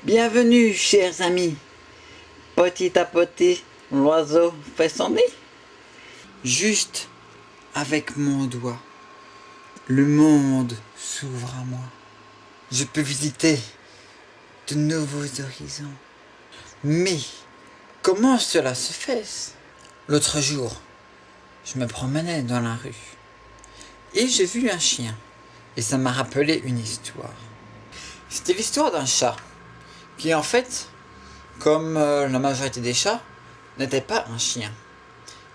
Bienvenue, chers amis. Petit à petit, l'oiseau fait son nid. Juste avec mon doigt, le monde s'ouvre à moi. Je peux visiter de nouveaux horizons. Mais comment cela se fait? L'autre jour, je me promenais dans la rue et j'ai vu un chien et ça m'a rappelé une histoire. C'était l'histoire d'un chat qui en fait, comme la majorité des chats, n'était pas un chien.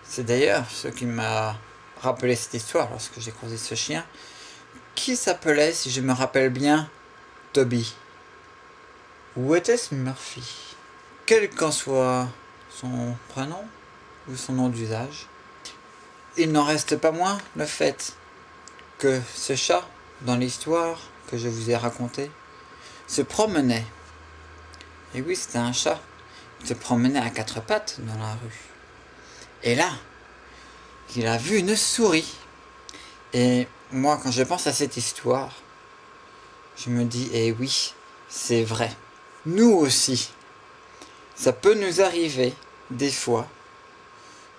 C'est d'ailleurs ce qui m'a rappelé cette histoire lorsque j'ai croisé ce chien qui s'appelait, si je me rappelle bien, Toby. Ou était-ce Murphy? Quel qu'en soit son prénom ou son nom d'usage, il n'en reste pas moins le fait que ce chat, dans l'histoire que je vous ai racontée, se promenait. Et oui, c'était un chat. Il se promenait à quatre pattes dans la rue. Et là, il a vu une souris. Et moi, quand je pense à cette histoire, je me dis, eh oui, c'est vrai. Nous aussi, ça peut nous arriver, des fois,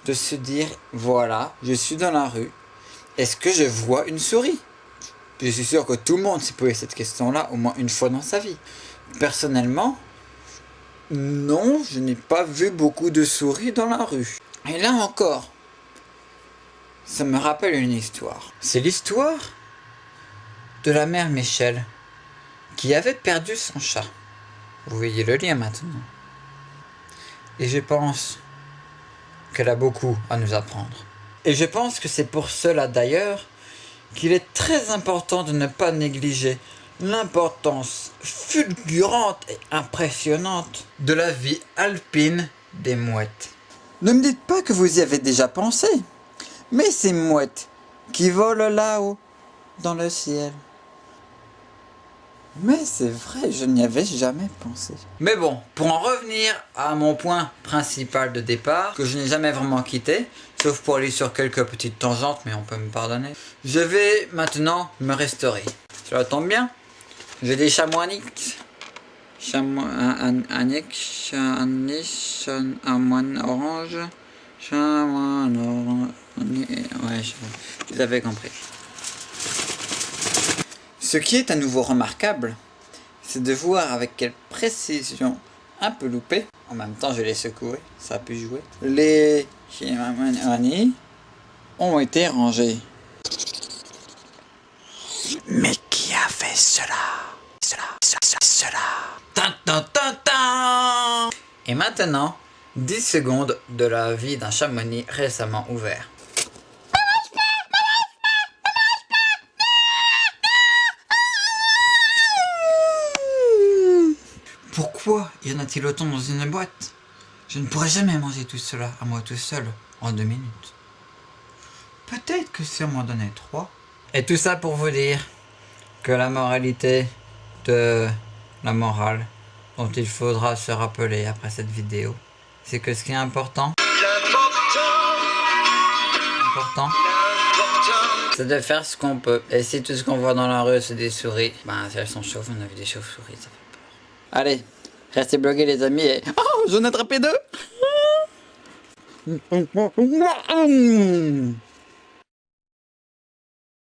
de se dire, voilà, je suis dans la rue, est-ce que je vois une souris? Je suis sûr que tout le monde s'est posé cette question-là au moins une fois dans sa vie. Personnellement, non, je n'ai pas vu beaucoup de souris dans la rue. Et là encore, ça me rappelle une histoire. C'est l'histoire de la mère Michel qui avait perdu son chat. Vous voyez le lien maintenant. Et je pense qu'elle a beaucoup à nous apprendre. Et je pense que c'est pour cela d'ailleurs qu'il est très important de ne pas négliger l'importance fulgurante et impressionnante de la vie alpine des mouettes. Ne me dites pas que vous y avez déjà pensé, mais ces mouettes qui volent là-haut, dans le ciel. Mais c'est vrai, je n'y avais jamais pensé. Mais bon, pour en revenir à mon point principal de départ, que je n'ai jamais vraiment quitté, sauf pour aller sur quelques petites tangentes, mais on peut me pardonner, je vais maintenant me restaurer. Cela tombe bien, j'ai des chamois un moine orange, chamois orange, ouais, vous avez compris. Ce qui est à nouveau remarquable, c'est de voir avec quelle précision un peu loupée, en même temps je l'ai secoué, ça a pu jouer, les chamois ont été rangés. Mais qui a fait cela? Et maintenant, 10 secondes de la vie d'un chamonix récemment ouvert. Pourquoi y en a-t-il autant dans une boîte? Je ne pourrais jamais manger tout cela à moi tout seul en 2 minutes. Peut-être que si on m'en donnait 3. Et tout ça pour vous dire que la moralité de la morale dont il faudra se rappeler après cette vidéo, c'est que ce qui est important, c'est de faire ce qu'on peut. Et si tout ce qu'on voit dans la rue c'est des souris, ben si elles sont chauves, on a vu des chauves-souris, ça fait peur. Allez, restez bloqués les amis et... Oh, j'en ai attrapé 2.